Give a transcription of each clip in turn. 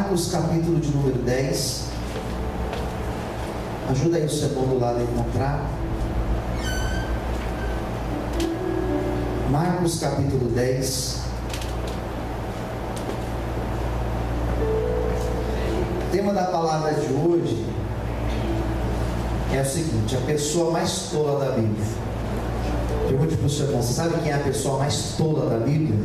Marcos capítulo de número 10. Ajuda aí o seu irmão do lado a encontrar. Marcos capítulo 10. O tema da palavra de hoje é o seguinte: a pessoa mais tola da Bíblia. Pergunte para o seu irmão: você sabe quem é a pessoa mais tola da Bíblia?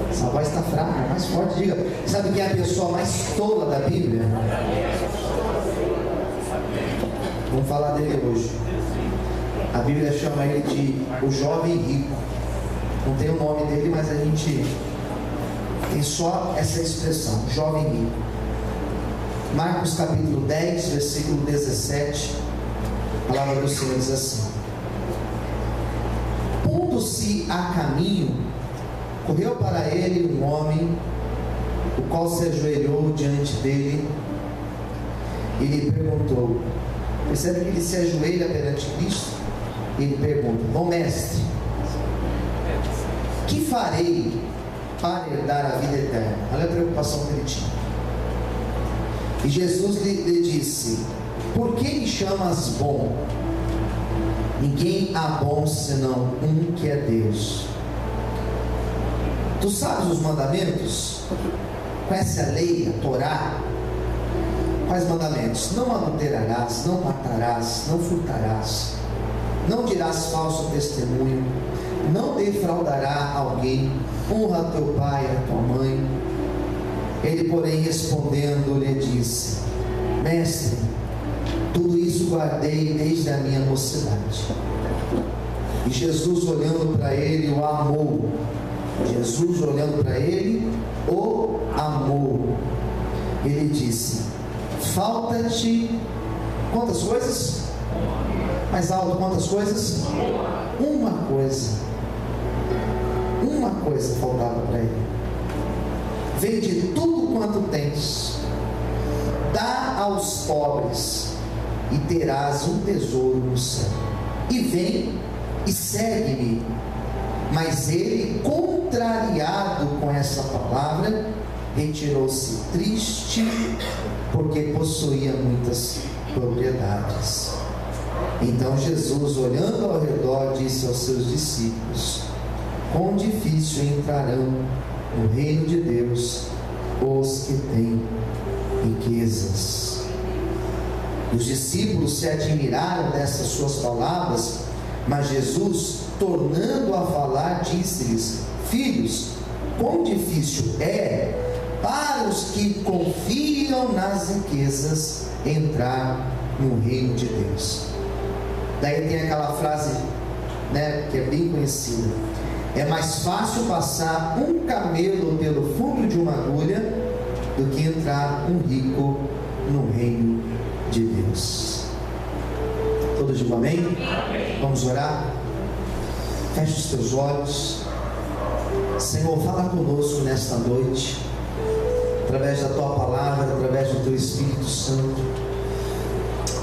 Essa voz está fraca, mais forte, diga. Sabe quem é a pessoa mais tola da Bíblia? Vamos falar dele hoje. A Bíblia chama ele de o jovem rico. Não tem o nome dele, mas a gente tem só essa expressão, jovem rico. Marcos capítulo 10, versículo 17. A palavra do Senhor diz assim: pondo-se a caminho, correu para ele um homem, o qual se ajoelhou diante dele e lhe perguntou. Percebe que ele se ajoelha perante Cristo? E ele pergunta: bom mestre, que farei para herdar a vida eterna? Olha a preocupação que ele tinha. E Jesus lhe disse: por que me chamas bom? Ninguém há bom senão um, que é Deus. Tu sabes os mandamentos? Conhece a lei, a Torá? Quais mandamentos? Não adulterarás, não matarás, não furtarás, não dirás falso testemunho, não defraudará alguém, honra teu pai e a tua mãe. Ele, porém, respondendo, lhe disse: mestre, tudo isso guardei desde a minha mocidade. E Jesus, olhando para ele, o amou. Jesus, olhando para ele, o amou. Ele disse: falta-te quantas coisas? Mais alto, quantas coisas? Uma coisa. Uma coisa faltava para ele. Vende tudo quanto tens, dá aos pobres, e terás um tesouro no céu. E vem e segue-me. Mas ele, contrariado com essa palavra, retirou-se triste, porque possuía muitas propriedades. Então Jesus, olhando ao redor, disse aos seus discípulos: quão difícil entrarão no reino de Deus os que têm riquezas. Os discípulos se admiraram dessas suas palavras, mas Jesus, tornando a falar, disse-lhes: filhos, quão difícil é para os que confiam nas riquezas entrar no reino de Deus. Daí tem aquela frase, que é bem conhecida: é mais fácil passar um camelo pelo fundo de uma agulha do que entrar um rico no reino de Deus. Todos digam amém? Amém. Vamos orar? Feche os teus olhos. Senhor, fala conosco nesta noite, através da Tua palavra, através do Teu Espírito Santo.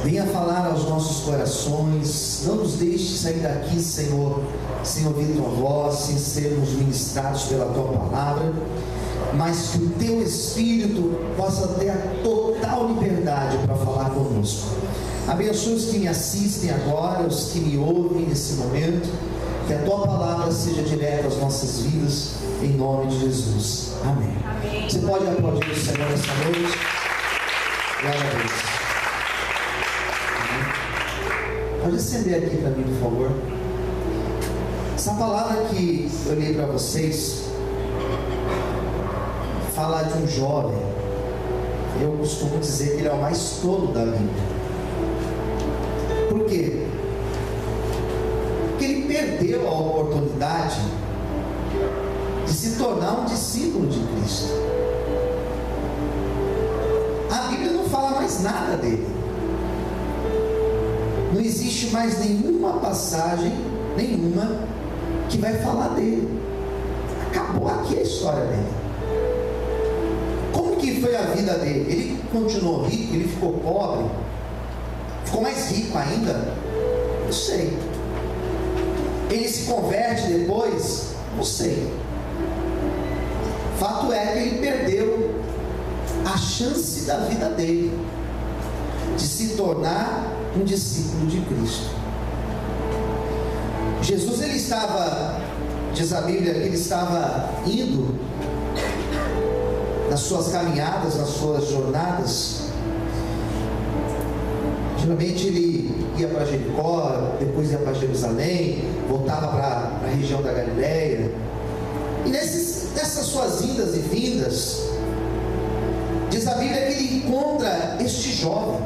Venha falar aos nossos corações. Não nos deixe sair daqui, Senhor, sem ouvir Tua voz, sem sermos ministrados pela Tua palavra, mas que o Teu Espírito possa ter a total liberdade para falar conosco. Abençoe os que me assistem agora, os que me ouvem nesse momento. Que a Tua palavra seja direta às nossas vidas, em nome de Jesus. Amém. Amém. Você pode aplaudir o Senhor nessa noite? Glória a Deus. Amém. Pode acender aqui para mim, por favor. Essa palavra que eu li para vocês fala de um jovem. Eu costumo dizer que ele é o mais tolo da Bíblia. Por quê? Porque ele perdeu a oportunidade de se tornar um discípulo de Cristo. A Bíblia não fala mais nada dele. Não existe mais nenhuma passagem, nenhuma, que vai falar dele. Acabou aqui a história dele. Como que foi a vida dele? Ele continuou rico? Ele ficou pobre? Ficou mais rico ainda? Não sei. Ele se converte depois? Não sei. Fato é que ele perdeu chance da vida dele de se tornar um discípulo de Cristo. Jesus, ele estava, diz a Bíblia, que ele estava indo nas suas caminhadas, nas suas jornadas. Geralmente ele ia para Jericó, depois ia para Jerusalém, voltava para a região da Galileia. E nessas suas indas e vindas, diz a Bíblia que ele encontra este jovem,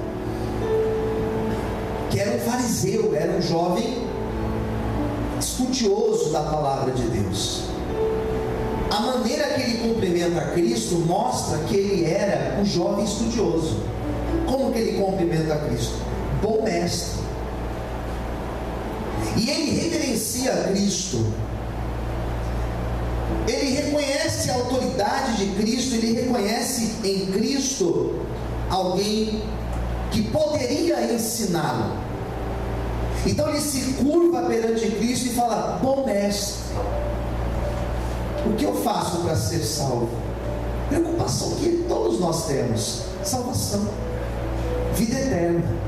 que era um fariseu, era um jovem estudioso da palavra de Deus. A maneira que ele cumprimenta a Cristo mostra que ele era um jovem estudioso. Como que ele cumprimenta a Cristo? Bom mestre. E ele reverencia a Cristo. Ele reconhece a autoridade de Cristo, ele reconhece em Cristo alguém que poderia ensiná-lo. Então ele se curva perante Cristo e fala: bom mestre, o que eu faço para ser salvo? Preocupação que todos nós temos: salvação, vida eterna.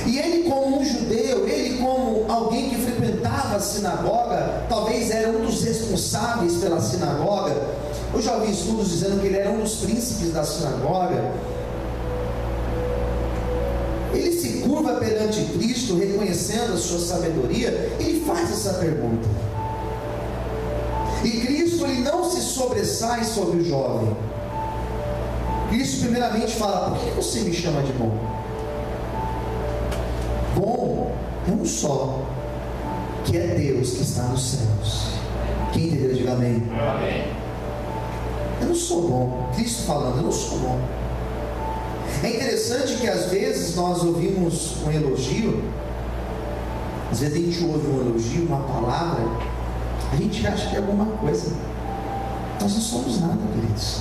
E ele, como um judeu, ele como alguém que frequentava a sinagoga, talvez era um dos responsáveis pela sinagoga. Eu já ouvi estudos dizendo que ele era um dos príncipes da sinagoga. Ele se curva perante Cristo, reconhecendo a sua sabedoria. Ele faz essa pergunta. E Cristo, ele não se sobressai sobre o jovem. Cristo primeiramente fala: por que você me chama de bom? Bom é um só, que é Deus que está nos céus. Quem entendeu, diga amém. Amém. Eu não sou bom. Cristo falando: eu não sou bom. É interessante que às vezes nós ouvimos um elogio, às vezes a gente ouve um elogio, uma palavra, a gente acha que é alguma coisa. Nós não somos nada, queridos.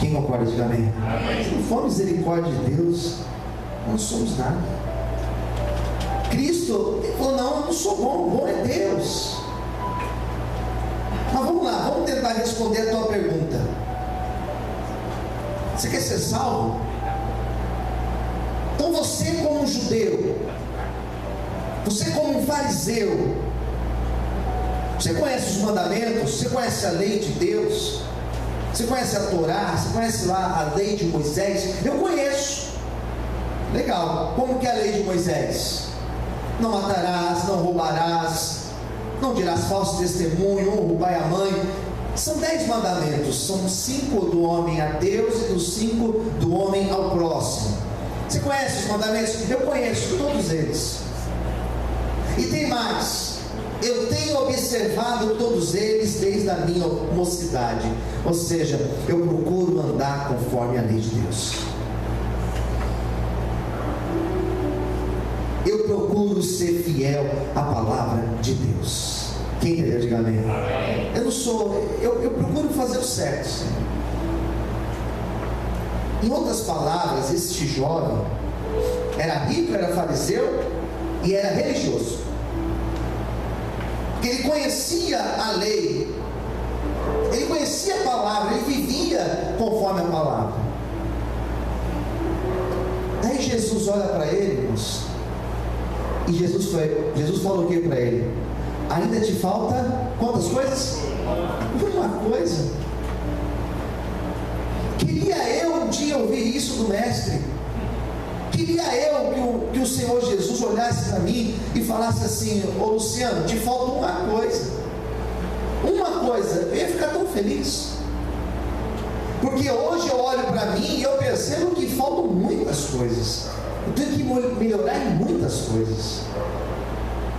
Quem concorda, diga amém. Amém. Se não for misericórdia de Deus, nós não somos nada. Cristo, ele falou: não, eu não sou bom, bom é Deus. Mas vamos lá, vamos tentar responder a tua pergunta. Você quer ser salvo? Então você, como um judeu, você como um fariseu, você conhece os mandamentos, você conhece a lei de Deus, você conhece a Torá, você conhece lá a lei de Moisés? Eu conheço. Legal. Como que é a lei de Moisés? Não matarás, não roubarás, não dirás falso testemunho, honra o pai e a mãe. São 10 mandamentos. São 5 do homem a Deus e os 5 do homem ao próximo. Você conhece os mandamentos? Eu conheço todos eles. E tem mais: eu tenho observado todos eles desde a minha mocidade. Ou seja, eu procuro andar conforme a lei de Deus. Eu procuro ser fiel à palavra de Deus. Quem entendeu, diga amém. Amém. Eu procuro fazer o certo, Senhor. Em outras palavras, este jovem era rico, era fariseu e era religioso. Porque ele conhecia a lei, ele conhecia a palavra, ele vivia conforme a palavra. Daí Jesus olha para ele, irmãos, e Jesus falou o que para ele? Ainda te falta quantas coisas? Uma coisa. Queria eu um dia ouvir isso do mestre. Queria eu que o Senhor Jesus olhasse para mim e falasse assim: ô Luciano, te falta uma coisa. Uma coisa. Eu ia ficar tão feliz. Porque hoje eu olho para mim e eu percebo que faltam muitas coisas. Eu tenho que melhorar em muitas coisas.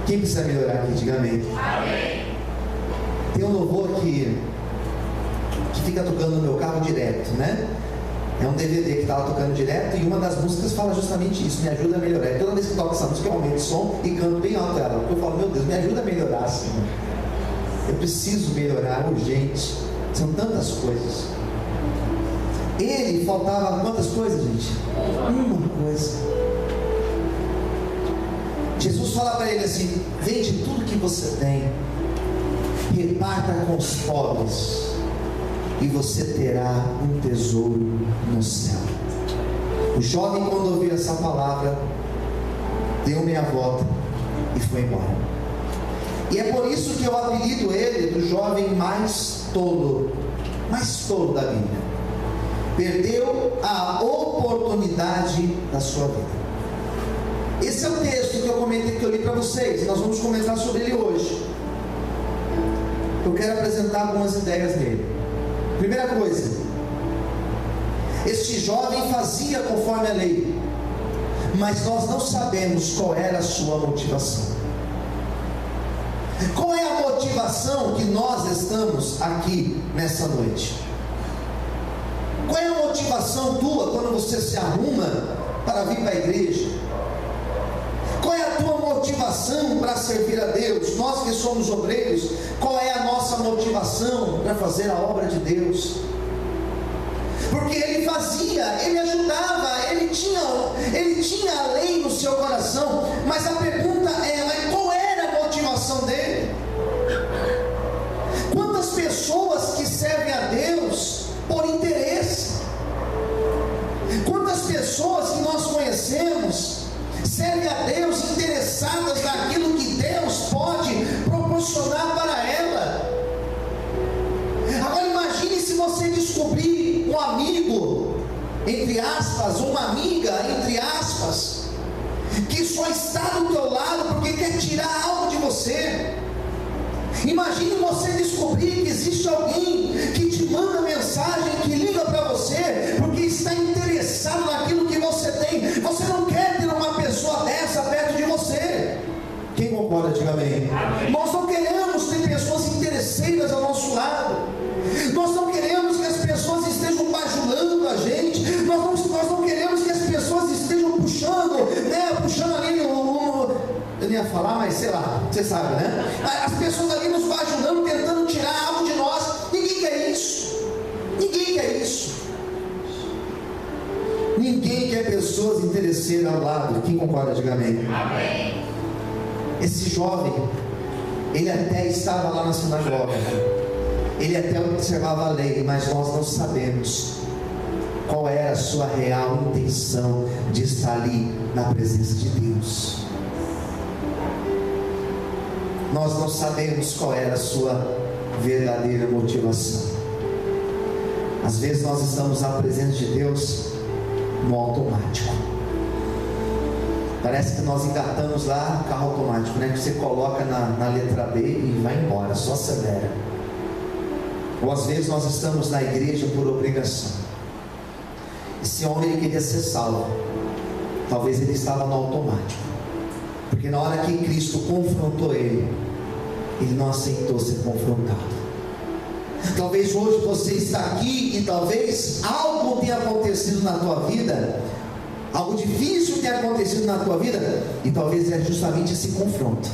Quem precisa melhorar aqui, diga amém. Amém. Tem um louvor que fica tocando no meu carro direto, né? É um DVD que estava tocando direto, e uma das músicas fala justamente isso: me ajuda a melhorar. E toda vez que toca essa música eu aumento o som e canto bem alto ela, porque eu falo: meu Deus, me ajuda a melhorar, Senhor. Eu preciso melhorar, urgente. São tantas coisas. Ele faltava quantas coisas, gente? Uma coisa. Jesus fala para ele assim: vende tudo que você tem, reparta com os pobres, e você terá um tesouro no céu. O jovem, quando ouviu essa palavra, deu meia volta e foi embora. E é por isso que eu apelido ele do jovem mais tolo da Bíblia. Perdeu a oportunidade da sua vida. Esse é o texto que eu comentei, que eu li para vocês. Nós vamos comentar sobre ele hoje. Eu quero apresentar algumas ideias dele. Primeira coisa, este jovem fazia conforme a lei, mas nós não sabemos qual era a sua motivação. Qual é a motivação que nós estamos aqui nessa noite? Qual é a motivação tua quando você se arruma para vir para a igreja? Qual é a tua motivação para servir a Deus? Nós que somos obreiros, qual é a nossa motivação para fazer a obra de Deus? Porque ele fazia, ele ajudava, ele tinha a lei no seu coração, mas a pergunta é, mas qual era a motivação dele? Quantas pessoas que servem a Deus por interesse? Quantas pessoas que nós conhecemos servem a Deus interessadas naquilo que Deus pode proporcionar para ela? Agora imagine se você descobrir um amigo, entre aspas, uma amiga, entre aspas, que só está do teu lado porque quer tirar algo de você. Imagine você descobrir que existe alguém que te manda mensagem, que liga para você porque está interessado naquilo que você tem. Você não quer ter uma pessoa dessa perto de você. Quem concorda, diga amém. Nós não queremos ter pessoas interesseiras ao nosso lado. Nós não queremos que as pessoas estejam bajulando a gente. Nós não queremos que as pessoas estejam puxando ali eu não ia falar, mas sei lá, você sabe, né? As pessoas ali nos bajulando, tentando tirar algo de nós. Ninguém quer isso. Ninguém quer isso. Ninguém quer pessoas interesseiras ao lado. Quem concorda, diga amém. Amém. Esse jovem, ele até estava lá na sinagoga, ele até observava a lei, mas nós não sabemos qual era a sua real intenção de estar ali na presença de Deus. Nós não sabemos qual era a sua verdadeira motivação. Às vezes nós estamos na presença de Deus no automático. Parece que nós engatamos lá o carro automático, né? Que você coloca na letra B e vai embora, só acelera. Ou às vezes nós estamos na igreja por obrigação. Esse homem, ele queria ser salvo. Talvez ele estava no automático, porque na hora que Cristo confrontou ele não aceitou ser confrontado. Talvez hoje você está aqui e talvez algo tenha acontecido na tua vida, algo difícil tenha acontecido na tua vida, e talvez é justamente esse confronto,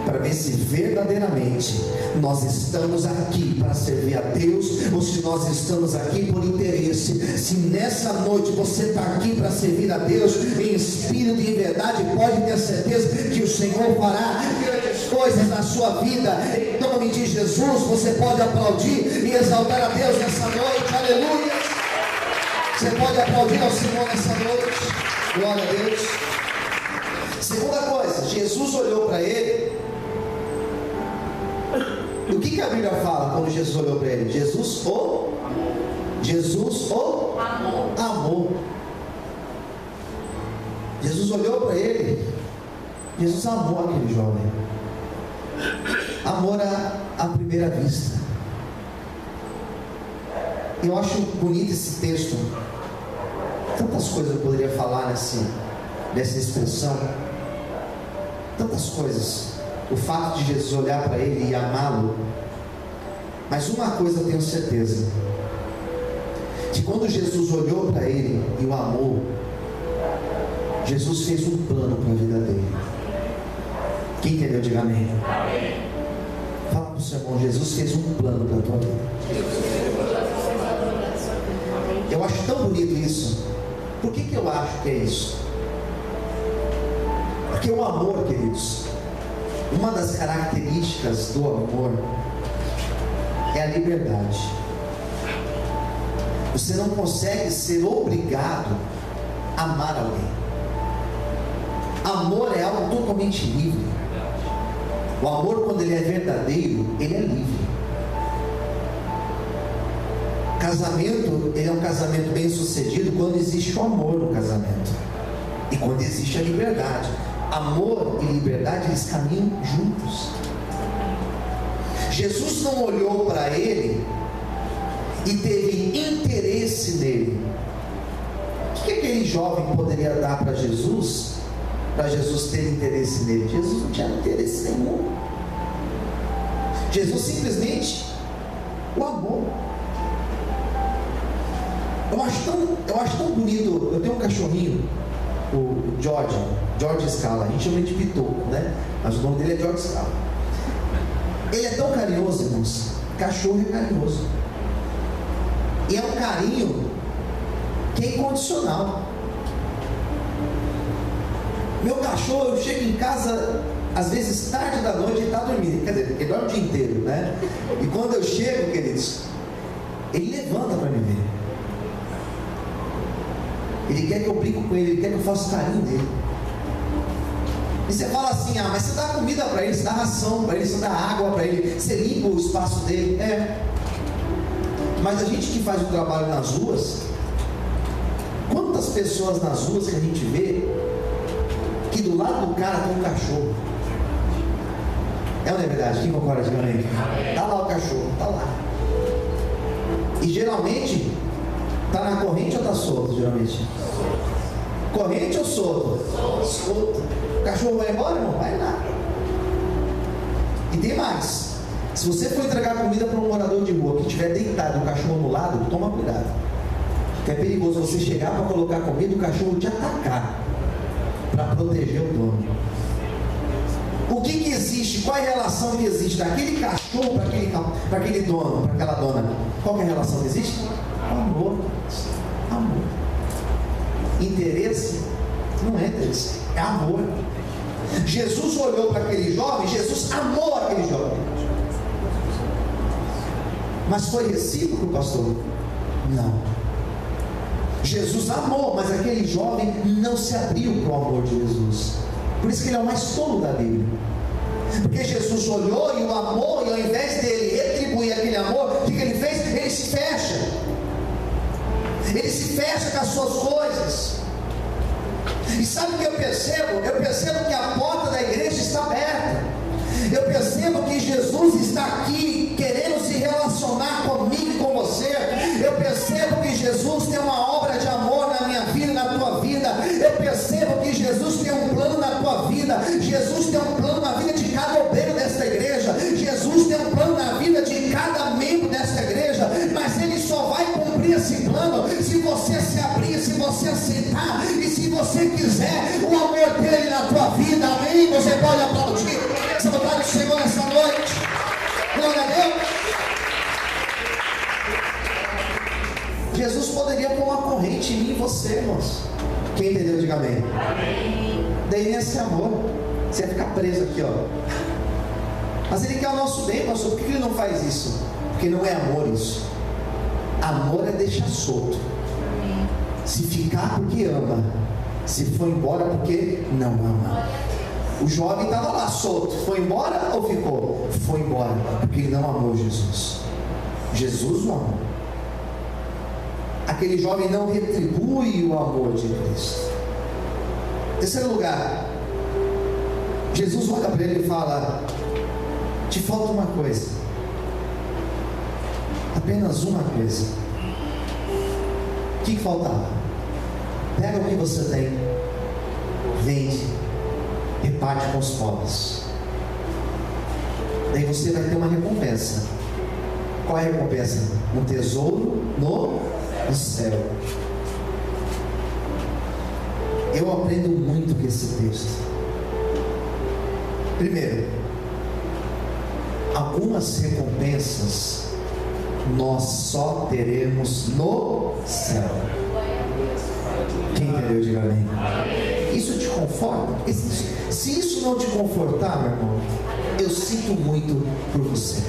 para ver se verdadeiramente nós estamos aqui para servir a Deus, ou se nós estamos aqui por interesse. Se nessa noite você está aqui para servir a Deus em espírito e em verdade, pode ter certeza que o Senhor fará grandes coisas na sua vida. Em nome de Jesus, você pode aplaudir e exaltar a Deus nessa noite. Aleluia. Você pode aplaudir ao Senhor nessa noite. Glória a Deus. Segunda coisa, Jesus olhou para ele. O que a Bíblia fala quando Jesus olhou para ele? Jesus o amou. Jesus olhou para ele. Jesus amou aquele jovem. Amor à primeira vista. Eu acho bonito esse texto. Tantas coisas eu poderia falar dessa expressão. Tantas coisas. O fato de Jesus olhar para ele e amá-lo. Mas uma coisa eu tenho certeza, que quando Jesus olhou para ele e o amou, Jesus fez um plano para a vida dele. Quem entendeu, diga amém. Fala para o seu irmão, Jesus fez um plano para a tua vida. Eu acho tão bonito isso. Por que eu acho que é isso? Porque o amor, queridos, uma das características do amor é a liberdade. Você não consegue ser obrigado a amar alguém. Amor é algo totalmente livre. O amor, quando ele é verdadeiro, ele é livre. Casamento, ele é um casamento bem sucedido quando existe o amor no casamento e quando existe a liberdade. Amor e liberdade, eles caminham juntos. Jesus não olhou para ele e teve interesse nele. O que aquele jovem poderia dar para Jesus ter interesse nele? Jesus não tinha interesse nenhum. Jesus simplesmente o amou. Eu acho tão bonito. Eu tenho um cachorrinho, o George Scala. A gente chama ele de Pitoco, né? Mas o nome dele é George Scala. Ele é tão carinhoso, irmãos. Cachorro é carinhoso. E é um carinho que é incondicional. Meu cachorro, eu chego em casa às vezes tarde da noite, ele está dormindo. Quer dizer, ele dorme o dia inteiro, né? E quando eu chego, queridos, ele levanta para me ver. Ele quer que eu brinque com ele, ele quer que eu faça o carinho dele. E você fala assim: mas você dá comida para ele, você dá ração para ele, você dá água para ele, você limpa o espaço dele. Mas a gente que faz o trabalho nas ruas, quantas pessoas nas ruas que a gente vê que do lado do cara tem um cachorro? É ou não é verdade? Quem concorda com ele? Está lá o cachorro, está lá. E geralmente está na corrente ou está solto? Geralmente corrente ou solto? Solto. O cachorro vai embora? Não vai nada. E tem mais: se você for entregar comida para um morador de rua que estiver deitado, o cachorro no lado, toma cuidado, que é perigoso você chegar para colocar comida e o cachorro te atacar para proteger o dono. O que existe? Qual é a relação que existe daquele cachorro para aquele dono, para aquela dona? Qual é a relação que existe? Amor. Amor. Interesse não é interesse, é amor. Jesus olhou para aquele jovem, Jesus amou aquele jovem. Mas foi recíproco, pastor? Não. Jesus amou, mas aquele jovem não se abriu para o amor de Jesus. Por isso que ele é o mais tolo da Bíblia. Porque Jesus olhou e o amou, e ao invés dele retribuir aquele amor, o que ele fez? Ele se fecha. Ele se fecha com as suas coisas. E sabe o que eu percebo? Eu percebo que a porta da igreja está aberta. Eu percebo que Jesus está aqui querendo se relacionar comigo e com você. Eu percebo que Jesus tem uma obra de amor na minha vida e na tua vida. Eu percebo que Jesus tem um plano na tua vida. Jesus tem um plano na vida de cada obreiro desta igreja. Jesus tem um plano na vida de cada membro desta igreja. Mas Ele só vai cumprir esse plano se você se abrir, se você aceitar e se você quiser o amor dele na tua vida. Amém? Você pode aplaudir essa vontade do Senhor nessa noite. Glória a Deus. Jesus poderia pôr uma corrente em mim e você, irmãos. Quem entendeu, diga amém. Daí nesse amor, você ia ficar preso aqui, ó. Mas Ele quer o nosso bem, pastor. Por que Ele não faz isso? Porque não é amor isso. Amor é deixar solto. Se ficar porque ama, se for embora porque não ama. O jovem estava lá solto, foi embora ou ficou? Foi embora, porque ele não amou Jesus. Jesus o amou. Aquele jovem não retribui o amor de Cristo. Terceiro lugar, Jesus olha para ele e fala: te falta uma coisa, apenas uma coisa. O que faltava? Pega o que você tem, vende, reparte com os pobres. Daí você vai ter uma recompensa. Qual é a recompensa? Um tesouro no céu. Eu aprendo muito com esse texto. Primeiro, algumas recompensas nós só teremos no céu. Quem entendeu, diga amém. Isso te conforta? Se isso não te confortar, meu irmão, eu sinto muito por você.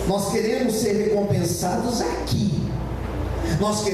Nós queremos ser recompensados aqui, Nós queremos